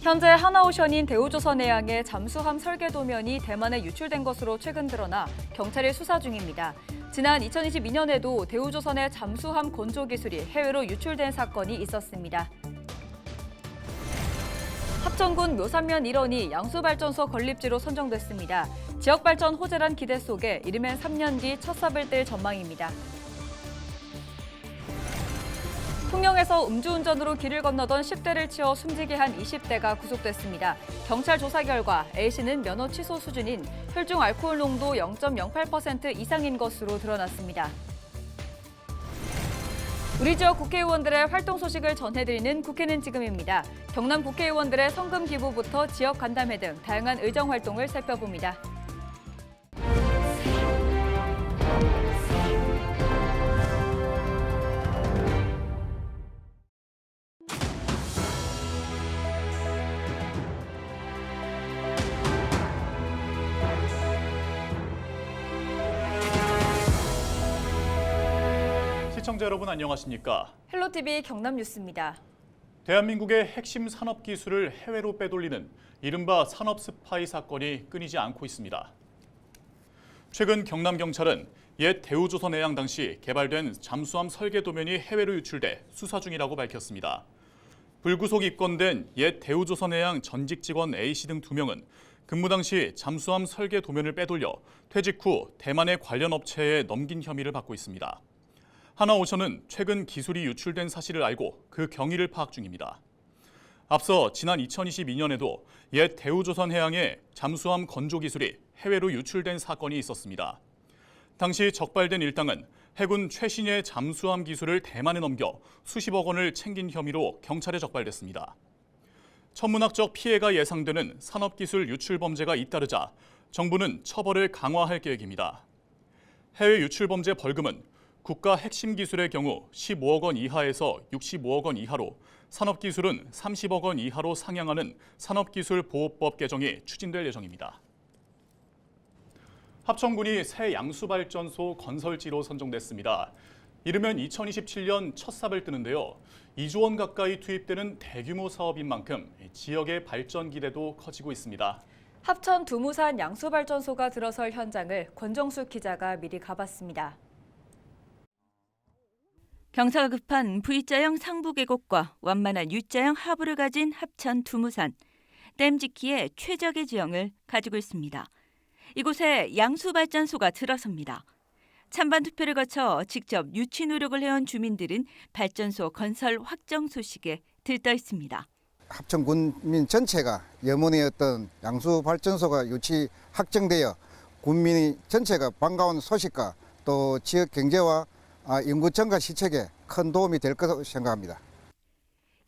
현재 하나오션인 대우조선해양의 잠수함 설계 도면이 대만에 유출된 것으로 최근 드러나 경찰이 수사 중입니다. 지난 2022년에도 대우조선의 잠수함 건조 기술이 해외로 유출된 사건이 있었습니다. 합천군 묘산면 일원이 양수발전소 건립지로 선정됐습니다. 지역발전 호재란 기대 속에 이르면 3년 뒤 첫 삽을 뗄 전망입니다. 통영에서 음주운전으로 길을 건너던 10대를 치어 숨지게 한 20대가 구속됐습니다. 경찰 조사 결과 A씨는 면허 취소 수준인 혈중 알코올 농도 0.08% 이상인 것으로 드러났습니다. 우리 지역 국회의원들의 활동 소식을 전해드리는 국회는 지금입니다. 경남 국회의원들의 성금 기부부터 지역 간담회 등 다양한 의정 활동을 살펴봅니다. 시청자 여러분 안녕하십니까? 헬로티비 경남뉴스입니다. 대한민국의 핵심 산업 기술을 해외로 빼돌리는 이른바 산업 스파이 사건이 끊이지 않고 있습니다. 최근 경남경찰은 옛 대우조선해양 당시 개발된 잠수함 설계 도면이 해외로 유출돼 수사 중이라고 밝혔습니다. 불구속 입건된 옛 대우조선해양 전직 직원 A씨 등 2명은 근무 당시 잠수함 설계 도면을 빼돌려 퇴직 후 대만의 관련 업체에 넘긴 혐의를 받고 있습니다. 하나오션은 최근 기술이 유출된 사실을 알고 그 경위를 파악 중입니다. 앞서 지난 2022년에도 옛 대우조선해양의 잠수함 건조 기술이 해외로 유출된 사건이 있었습니다. 당시 적발된 일당은 해군 최신의 잠수함 기술을 대만에 넘겨 수십억 원을 챙긴 혐의로 경찰에 적발됐습니다. 천문학적 피해가 예상되는 산업기술 유출 범죄가 잇따르자 정부는 처벌을 강화할 계획입니다. 해외 유출 범죄 벌금은 국가 핵심 기술의 경우 15억 원 이하에서 65억 원 이하로, 산업기술은 30억 원 이하로 상향하는 산업기술보호법 개정이 추진될 예정입니다. 합천군이 새 양수발전소 건설지로 선정됐습니다. 이르면 2027년 첫 삽을 뜨는데요. 2조 원 가까이 투입되는 대규모 사업인 만큼 지역의 발전 기대도 커지고 있습니다. 합천 두무산 양수발전소가 들어설 현장을 권정수 기자가 미리 가봤습니다. 경사가 급한 V자형 상부 계곡과 완만한 U자형 하부를 가진 합천 두무산. 댐 짓기에 최적의 지형을 가지고 있습니다. 이곳에 양수발전소가 들어섭니다. 찬반 투표를 거쳐 직접 유치 노력을 해온 주민들은 발전소 건설 확정 소식에 들떠 있습니다. 합천 군민 전체가 염원의 어떤 양수발전소가 유치 확정되어 군민 전체가 반가운 소식과 또 지역 경제와 인구 증가 시책에 큰 도움이 될 것으로 생각합니다.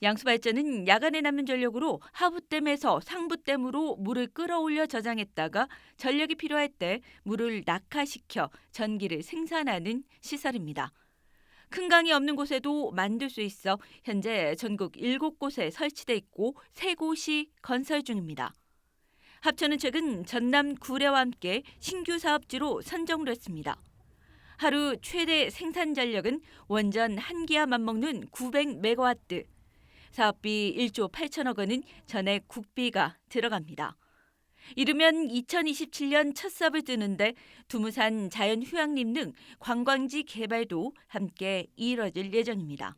양수발전은 야간에 남는 전력으로 하부댐에서 상부댐으로 물을 끌어올려 저장했다가 전력이 필요할 때 물을 낙하시켜 전기를 생산하는 시설입니다. 큰 강이 없는 곳에도 만들 수 있어 현재 전국 7곳에 설치돼 있고 3곳이 건설 중입니다. 합천은 최근 전남 구례와 함께 신규 사업지로 선정됐습니다. 하루 최대 생산 전력은 원전 1기와 맞먹는 900메가와트. 사업비 1조 8천억 원은 전액 국비가 들어갑니다. 이르면 2027년 첫 삽을 뜨는데 두무산 자연휴양림 등 관광지 개발도 함께 이뤄질 예정입니다.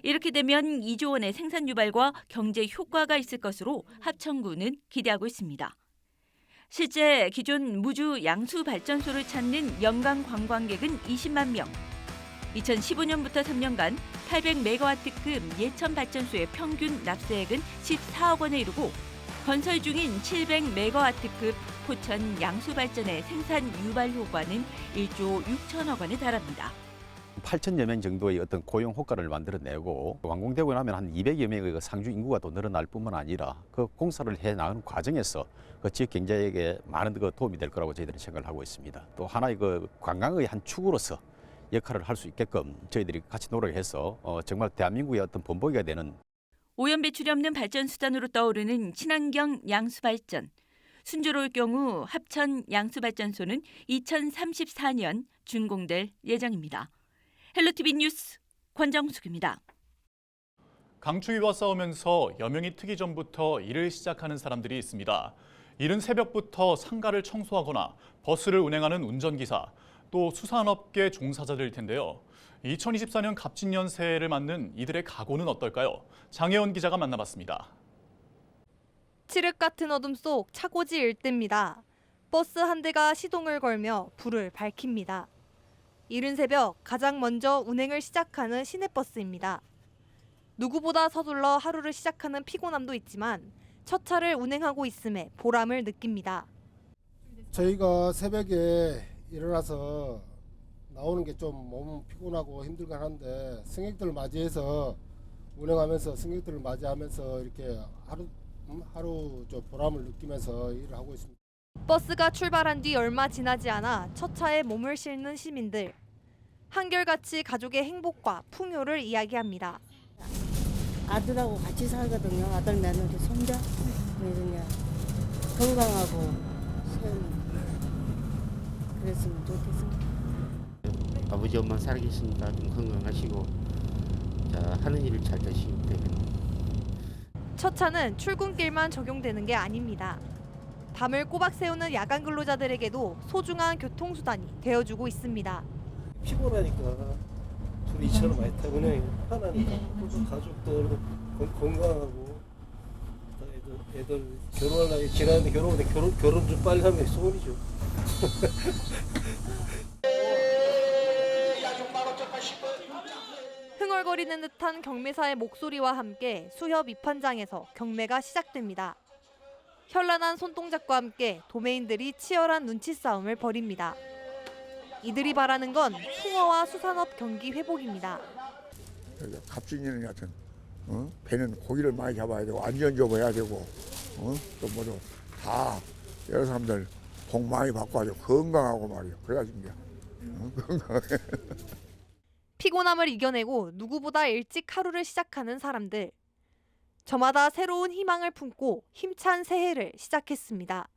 이렇게 되면 2조 원의 생산 유발과 경제 효과가 있을 것으로 합천군은 기대하고 있습니다. 실제 기존 무주 양수발전소를 찾는 연간 관광객은 20만 명. 2015년부터 3년간 800메가와트급 예천 발전소의 평균 납세액은 14억 원에 이르고 건설 중인 700메가와트급 포천 양수발전의 생산 유발 효과는 1조 6천억 원에 달합니다. 8천여 명 정도의 어떤 고용 효과를 만들어내고 완공되고 나면 한 200여 명의 상주 인구가 또 늘어날 뿐만 아니라 그 공사를 해 나가는 과정에서 그 지역 경제에 많은 도움이 될 거라고 저희들은 생각을 하고 있습니다. 또 하나의 그 관광의 한 축으로서 역할을 할 수 있게끔 저희들이 같이 노력해서 정말 대한민국의 어떤 본보기가 되는 오염 배출이 없는 발전 수단으로 떠오르는 친환경 양수발전. 순조로울 경우 합천 양수발전소는 2034년 준공될 예정입니다. 헬로티비 뉴스 권정숙입니다. 강추위와 싸우면서 여명이 트기 전부터 일을 시작하는 사람들이 있습니다. 이른 새벽부터 상가를 청소하거나 버스를 운행하는 운전기사, 또 수산업계 종사자들일 텐데요. 2024년 갑진년 새해를 맞는 이들의 각오는 어떨까요? 장혜원 기자가 만나봤습니다. 칠흑 같은 어둠 속 차고지 일대입니다. 버스 한 대가 시동을 걸며 불을 밝힙니다. 이른 새벽 가장 먼저 운행을 시작하는 시내버스입니다. 누구보다 서둘러 하루를 시작하는 피곤함도 있지만 첫 차를 운행하고 있음에 보람을 느낍니다. 저희가 새벽에 일어나서 나오는 게 좀 몸 피곤하고 힘들긴 한데 승객들을 맞이해서 운행하면서 승객들을 맞이하면서 이렇게 하루 좀 보람을 느끼면서 일을 하고 있습니다. 버스가 출발한 뒤 얼마 지나지 않아 첫 차에 몸을 실는 시민들. 한결같이 가족의 행복과 풍요를 이야기합니다. 아들하고 같이 살거든요. 아들 며느리 손자. 그냥 건강하고 그랬으면 좋겠습니다. 아버지 엄마 살아계시니까 좀 건강하시고 자, 하는 일을 잘 되시면 되겠네요. 첫 차는 출근길만 적용되는 게 아닙니다. 밤을 꼬박 새우는 야간 근로자들에게도 소중한 교통수단이 되어주고 있습니다. 피곤하니까 둘이 이처럼 많이 타고 그냥 편하니까 가족도 건강하고 애들 결혼할 나이 지났는데 결혼 좀 빨리 하는 게 소원이죠. 흥얼거리는 듯한 경매사의 목소리와 함께 수협 입판장에서 경매가 시작됩니다. 현란한 손동작과 함께 도매인들이 치열한 눈치 싸움을 벌입니다. 이들이 바라는 건 풍어와 수산업 경기 회복입니다. 갑진년은 여하튼 배는 고기를 많이 잡아야 되고 안전조업 해야 되고 또 뭐도 다 여러 사람들 복 많이 받고 아주 건강하고 말이야. 그래야지 이제 건강하게. 피곤함을 이겨내고 누구보다 일찍 하루를 시작하는 사람들. 저마다 새로운 희망을 품고 힘찬 새해를 시작했습니다.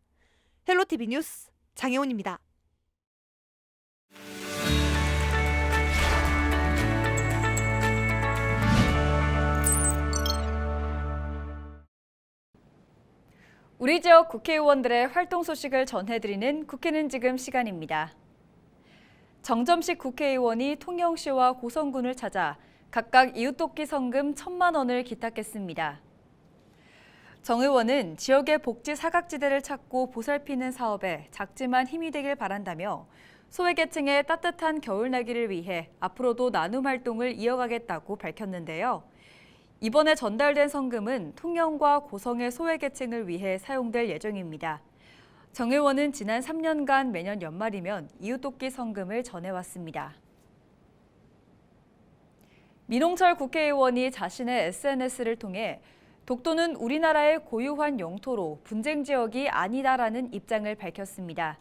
헬로티비 뉴스 장혜원입니다. 우리 지역 국회의원들의 활동 소식을 전해드리는 국회는 지금 시간입니다. 정점식 국회의원이 통영시와 고성군을 찾아 각각 이웃돕기 성금 1,000만 원을 기탁했습니다. 정 의원은 지역의 복지 사각지대를 찾고 보살피는 사업에 작지만 힘이 되길 바란다며 소외계층의 따뜻한 겨울나기를 위해 앞으로도 나눔 활동을 이어가겠다고 밝혔는데요. 이번에 전달된 성금은 통영과 고성의 소외계층을 위해 사용될 예정입니다. 정 의원은 지난 3년간 매년 연말이면 이웃돕기 성금을 전해왔습니다. 민홍철 국회의원이 자신의 SNS를 통해 독도는 우리나라의 고유한 영토로 분쟁 지역이 아니다라는 입장을 밝혔습니다.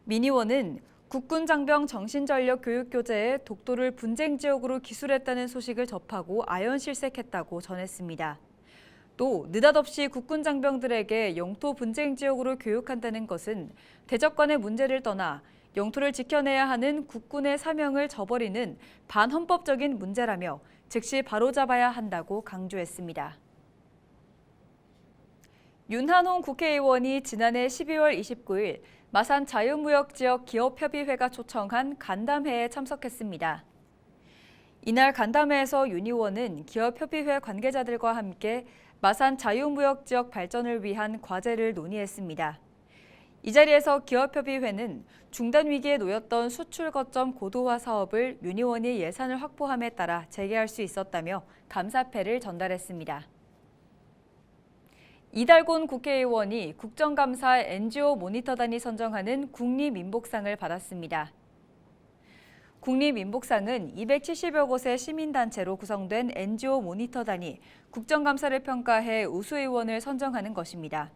민 의원은 국군 장병 정신전력 교육 교재에 독도를 분쟁 지역으로 기술했다는 소식을 접하고 아연실색했다고 전했습니다. 또 느닷없이 국군 장병들에게 영토 분쟁 지역으로 교육한다는 것은 대적관의 문제를 떠나 영토를 지켜내야 하는 국군의 사명을 저버리는 반헌법적인 문제라며 즉시 바로잡아야 한다고 강조했습니다. 윤한홍 국회의원이 지난해 12월 29일 마산 자유무역지역 기업협의회가 초청한 간담회에 참석했습니다. 이날 간담회에서 윤 의원은 기업협의회 관계자들과 함께 마산 자유무역지역 발전을 위한 과제를 논의했습니다. 이 자리에서 기업협의회는 중단 위기에 놓였던 수출 거점 고도화 사업을 윤 의원이 예산을 확보함에 따라 재개할 수 있었다며 감사패를 전달했습니다. 이달곤 국회의원이 국정감사 NGO 모니터단이 선정하는 국립민복상을 받았습니다. 국립민복상은 270여 곳의 시민단체로 구성된 NGO 모니터단이 국정감사를 평가해 우수의원을 선정하는 것입니다.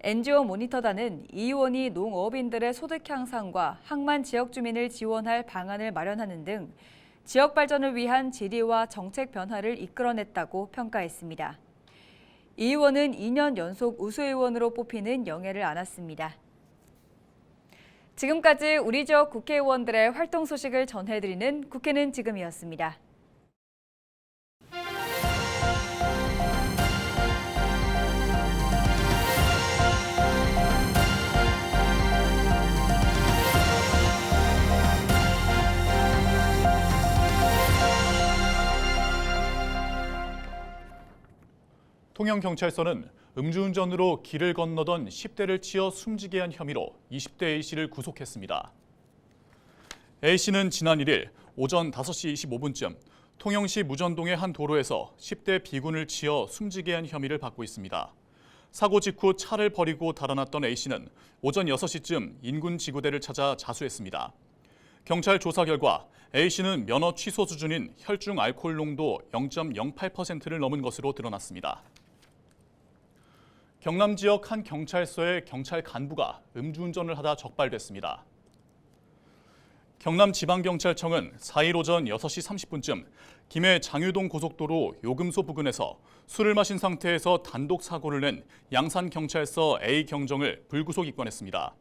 NGO 모니터단은 이 의원이 농어업인들의 소득 향상과 항만 지역 주민을 지원할 방안을 마련하는 등 지역 발전을 위한 질의와 정책 변화를 이끌어냈다고 평가했습니다. 이 의원은 2년 연속 우수의원으로 뽑히는 영예를 안았습니다. 지금까지 우리 지역 국회의원들의 활동 소식을 전해드리는 국회는 지금이었습니다. 통영경찰서는 음주운전으로 길을 건너던 10대를 치어 숨지게 한 혐의로 20대 A씨를 구속했습니다. A씨는 지난 1일 오전 5시 25분쯤 통영시 무전동의 한 도로에서 10대 B군을 치어 숨지게 한 혐의를 받고 있습니다. 사고 직후 차를 버리고 달아났던 A씨는 오전 6시쯤 인근 지구대를 찾아 자수했습니다. 경찰 조사 결과 A씨는 면허 취소 수준인 혈중 알코올 농도 0.08%를 넘은 것으로 드러났습니다. 경남 지역 한 경찰서의 경찰 간부가 음주운전을 하다 적발됐습니다. 경남지방경찰청은 4일 오전 6시 30분쯤 김해 장유동 고속도로 요금소 부근에서 술을 마신 상태에서 단독 사고를 낸 양산경찰서 A경정을 불구속 입건했습니다.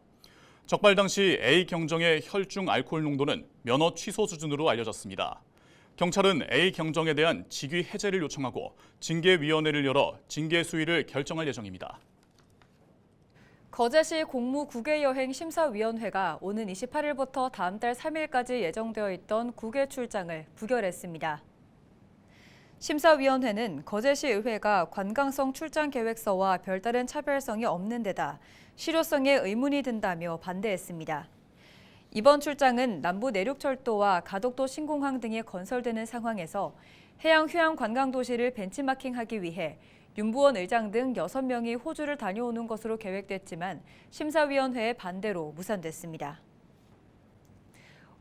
적발 당시 A경정의 혈중 알코올 농도는 면허 취소 수준으로 알려졌습니다. 경찰은 A경정에 대한 직위 해제를 요청하고 징계위원회를 열어 징계 수위를 결정할 예정입니다. 거제시 공무 국외여행 심사위원회가 오는 28일부터 다음 달 3일까지 예정되어 있던 국외 출장을 부결했습니다. 심사위원회는 거제시 의회가 관광성 출장 계획서와 별다른 차별성이 없는 데다 실효성에 의문이 든다며 반대했습니다. 이번 출장은 남부 내륙철도와 가덕도 신공항 등이 건설되는 상황에서 해양 휴양 관광 도시를 벤치마킹하기 위해 윤부원 의장 등 6명이 호주를 다녀오는 것으로 계획됐지만 심사위원회의 반대로 무산됐습니다.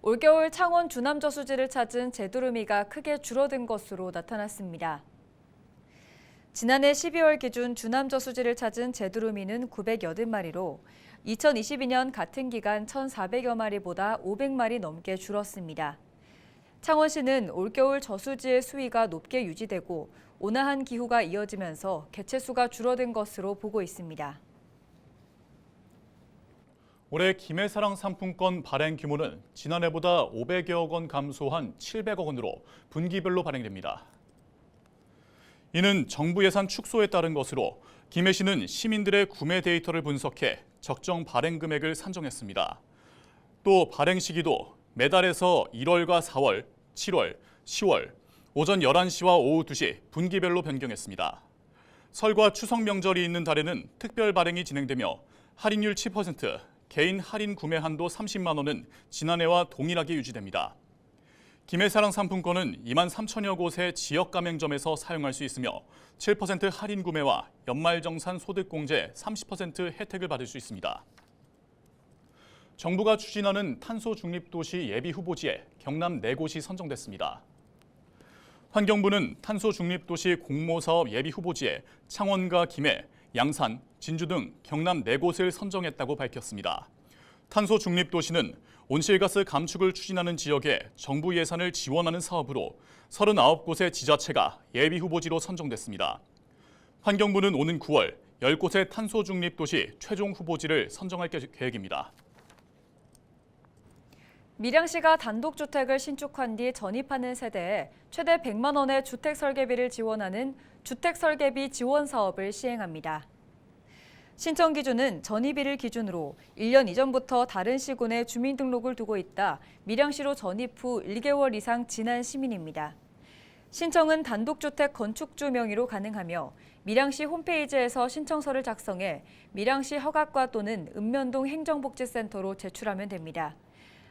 올겨울 창원 주남저수지를 찾은 제두루미가 크게 줄어든 것으로 나타났습니다. 지난해 12월 기준 주남저수지를 찾은 제두루미는 980마리로 2022년 같은 기간 1,400여 마리보다 500마리 넘게 줄었습니다. 창원시는 올겨울 저수지의 수위가 높게 유지되고 온화한 기후가 이어지면서 개체수가 줄어든 것으로 보고 있습니다. 올해 김해사랑 상품권 발행 규모는 지난해보다 500여억 원 감소한 700억 원으로 분기별로 발행됩니다. 이는 정부 예산 축소에 따른 것으로 김해시는 시민들의 구매 데이터를 분석해 적정 발행 금액을 산정했습니다. 또 발행 시기도 매달에서 1월과 4월, 7월, 10월, 오전 11시와 오후 2시 분기별로 변경했습니다. 설과 추석 명절이 있는 달에는 특별 발행이 진행되며 할인율 7%, 개인 할인 구매 한도 30만 원은 지난해와 동일하게 유지됩니다. 김해사랑 상품권은 2만 3천여 곳의 지역 가맹점에서 사용할 수 있으며 7% 할인 구매와 연말정산 소득공제 30% 혜택을 받을 수 있습니다. 정부가 추진하는 탄소 중립도시 예비 후보지에 경남 4곳이 선정됐습니다. 환경부는 탄소 중립도시 공모사업 예비 후보지에 창원과 김해, 양산, 진주 등 경남 4곳을 선정했다고 밝혔습니다. 탄소 중립도시는 온실가스 감축을 추진하는 지역에 정부 예산을 지원하는 사업으로 39곳의 지자체가 예비 후보지로 선정됐습니다. 환경부는 오는 9월 10곳의 탄소 중립도시 최종 후보지를 선정할 계획입니다. 밀양시가 단독주택을 신축한 뒤 전입하는 세대에 최대 100만 원의 주택 설계비를 지원하는 주택 설계비 지원 사업을 시행합니다. 신청 기준은 전입일을 기준으로 1년 이전부터 다른 시군에 주민등록을 두고 있다 밀양시로 전입 후 1개월 이상 지난 시민입니다. 신청은 단독주택 건축주 명의로 가능하며 밀양시 홈페이지에서 신청서를 작성해 밀양시 허가과 또는 읍면동 행정복지센터로 제출하면 됩니다.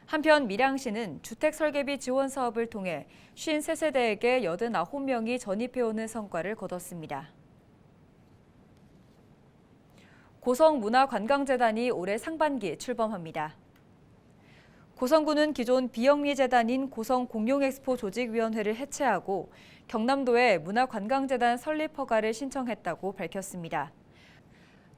한편 밀양시는 주택 설계비 지원 사업을 통해 53세대에게 89명이 전입해오는 성과를 거뒀습니다. 고성문화관광재단이 올해 상반기 출범합니다. 고성군은 기존 비영리재단인 고성공룡엑스포 조직위원회를 해체하고 경남도에 문화관광재단 설립 허가를 신청했다고 밝혔습니다.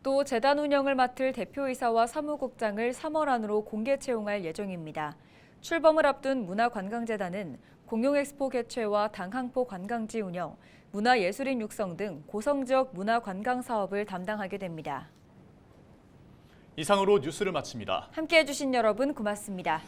또 재단 운영을 맡을 대표이사와 사무국장을 3월 안으로 공개 채용할 예정입니다. 출범을 앞둔 문화관광재단은 공룡엑스포 개최와 당항포 관광지 운영, 문화예술인 육성 등 고성지역 문화관광 사업을 담당하게 됩니다. 이상으로 뉴스를 마칩니다. 함께해 주신 여러분 고맙습니다.